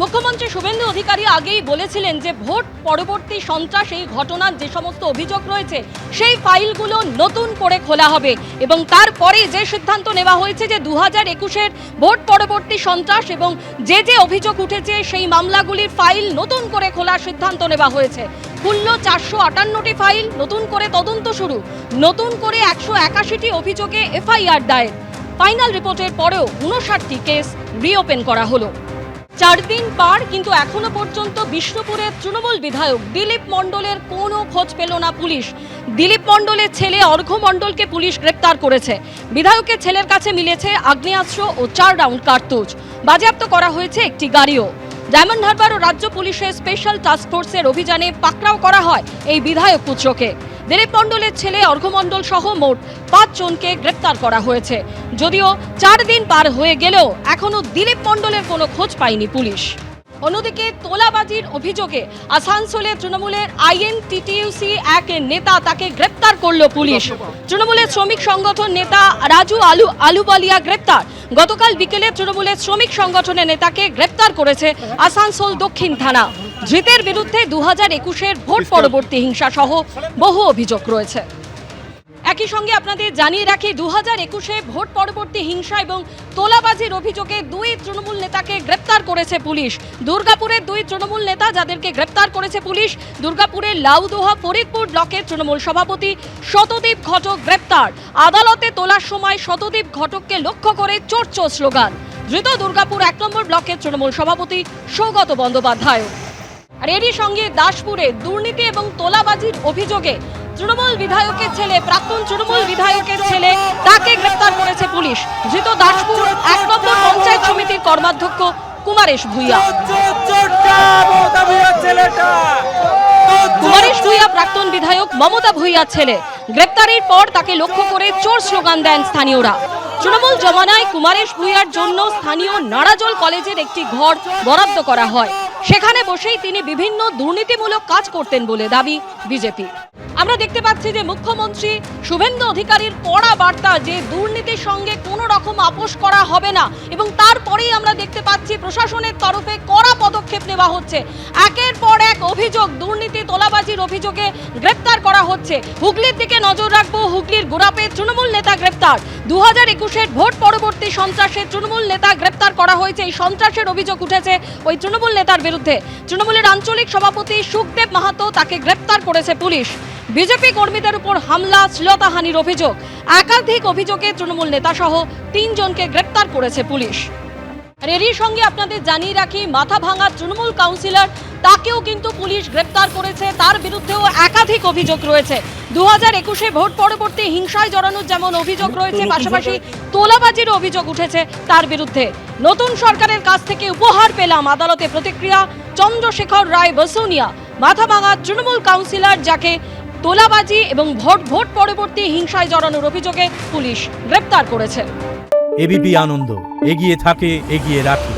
মুখ্যমন্ত্রী শুভেন্দু অধিকারী আগেই বলেছিলেন যে ভোট পরবর্তী সন্ত্রাস এই ঘটনার যে সমস্ত অভিযোগ রয়েছে সেই ফাইলগুলো নতুন করে খোলা হবে এবং তারপরে যে সিদ্ধান্ত নেওয়া হয়েছে যে 2021-এর ভোট পরবর্তী সন্ত্রাস এবং যে যে অভিযোগ উঠেছে সেই মামলাগুলির ফাইল নতুন করে খোলার সিদ্ধান্ত নেওয়া হয়েছে। খুলল 458টি ফাইল, নতুন করে তদন্ত শুরু, নতুন করে 181টি অভিযোগে এফআইআর দায়ের। ফাইনাল রিপোর্টের পরেও 59টি কেস রিওপেন করা হলো। 4 দিন পার, কিন্তু এখনো পর্যন্ত বিষ্ণুপুরের তৃণমূল বিধায়ক দিলীপ মণ্ডলের কোনো খোঁজ পেল না পুলিশ। দিলীপ মণ্ডলের ছেলে অর্ঘ্য মণ্ডলকে পুলিশ গ্রেপ্তার করেছে। বিধায়কের ছেলের কাছে মিলেছে আগ্নেয়াস্ত্র ও 4 রাউন্ড কার্তুজ। বাজেয়াপ্ত করা হয়েছে একটি গাড়িও। ডায়মন্ড হারবার ও রাজ্য পুলিশের স্পেশাল টাস্ক ফোর্সের অভিযানে পাকড়াও করা হয় এই বিধায়ক পুত্রকে। দিলীপ মণ্ডলের ছেলে অর্ঘ্য মণ্ডল সহ মোট 5 জনকে গ্রেপ্তার করা হয়েছে। যদিও 4 দিন পার হয়ে গেলেও এখনো দিলীপ মণ্ডলের কোনো খোঁজ পায়নি পুলিশ। অন্যদিকে তোলাবাজির অভিযোগে আসানসোলের তৃণমূলের আইএনটিটিইউসি এক নেতা, তাকে গ্রেপ্তার করল পুলিশ। তৃণমূলের শ্রমিক সংগঠন নেতা রাজু আলুবালিয়া গ্রেপ্তার। গতকাল বিকেলে তৃণমূলের শ্রমিক সংগঠনের নেতাকে গ্রেপ্তার করেছে আসানসোল দক্ষিণ থানা। ধৃতের বিরুদ্ধে 2021-এর ভোট পরবর্তী হিংসা সহ বহু অভিযোগ রয়েছে। একই সঙ্গে আপনাদের জানিয়ে রাখি, 2021-এ ভোট পরবর্তী হিংসা এবং তোলাবাজির অভিযোগে 2 তৃণমূল নেতাকে গ্রেপ্তার করেছে পুলিশ। দুর্গাপুরের 2 তৃণমূল নেতা যাদেরকে গ্রেপ্তার করেছে পুলিশ, দুর্গাপুরের লাউদোহা ফরিদপুর ব্লকের তৃণমূল সভাপতি শতদীপ ঘটক গ্রেপ্তার। আদালতে তোলার সময় শতদীপ ঘটককে লক্ষ্য করে চোর চোর স্লোগান। ধৃত দুর্গাপুর 1 নম্বর ব্লকের তৃণমূল সভাপতি সৌগত বন্দ্যোপাধ্যায়। আর এরই সঙ্গে দাসপুরে দুর্নীতি এবং তোলাবাজির অভিযোগে তৃণমূল বিধায়কের ছেলে, প্রাক্তন তৃণমূল বিধায়কের ছেলে, তাকে গ্রেপ্তার করেছে পুলিশ। ধৃত দাসপুর 1 নম্বর পঞ্চায়েত সমিতির কর্মাধ্যক্ষ কুমারেশ ভূঁইয়া। কুমারেশ ভূঁইয়া প্রাক্তন বিধায়ক মমতা ভূঁইয়ার ছেলে। গ্রেপ্তারের পর তাকে লক্ষ্য করে চোর স্লোগান দেন স্থানীয়রা। তৃণমূল জমানায় কুমারেশ ভূঁইয়ার জন্য স্থানীয় নারাজল কলেজের একটি ঘর বরাদ্দ করা হয়। সেখানে বসেই তিনি বিভিন্ন দুর্নীতিমূলক কাজ করতেন বলে দাবি বিজেপি। আমরা দেখতে পাচ্ছি যে মুখ্যমন্ত্রী শুভেন্দু অধিকারীর কড়া বার্তা যে দুর্নীতির সঙ্গে কোনো রকম আপোষ করা হবে না, এবং তারপরেই আমরা দেখতে পাচ্ছি প্রশাসনের তরফে কড়া পদক্ষেপ নেওয়া হচ্ছে। একের পর এক অভিযোগ, দুর্নীতি তোলাবাজির অভিযোগে গ্রেপ্তার করা হচ্ছে। হুগলির দিকে নজর রাখবো। হুগলির গোড়াপে তৃণমূল নেতা গ্রেপ্তার। 2021-এর ভোট পরবর্তী সন্ত্রাসে তৃণমূল নেতা গ্রেপ্তার করা হয়েছে। এই সন্ত্রাসের অভিযোগ উঠেছে ওই তৃণমূল নেতার বিরুদ্ধে। তৃণমূলের আঞ্চলিক সভাপতি সুখদেব মাহাতো, তাকে গ্রেপ্তার করেছে পুলিশ। বিজেপি কর্মীদের উপর হামলা, শ্লীলতাহানির অভিযোগ, একাধিক অভিযোগে তৃণমূল নেতা সহ 3 জনকে গ্রেপ্তার করেছে পুলিশ। আর এরই সঙ্গে আপনাদের জানিয়ে রাখি, মাথাভাঙা তৃণমূল কাউন্সিলর, তাকেও কিন্তু পুলিশ গ্রেপ্তার করেছে। তার বিরুদ্ধেও একাধিক অভিযোগ রয়েছে। 2021-এ ভোট পরবর্তী হিংসায় জড়ানোর যেমন অভিযোগ রয়েছে, পাশাপাশি তোলাবাজির অভিযোগ উঠেছে তার বিরুদ্ধে। নতুন সরকারের কাছ থেকে উপহার পেলাম, আদালতে প্রতিক্রিয়া চন্দ্রশেখর রায় বসুনিয়া। মাথাভাঙা তৃণমূল কাউন্সিলর, যাকে তোলাবাজি এবং ভোট পরবর্তী হিংসায় জড়ানোর অভিযোগে পুলিশ গ্রেপ্তার করেছে। এবিপি আনন্দ, এগিয়ে থাকে, এগিয়ে রাখে।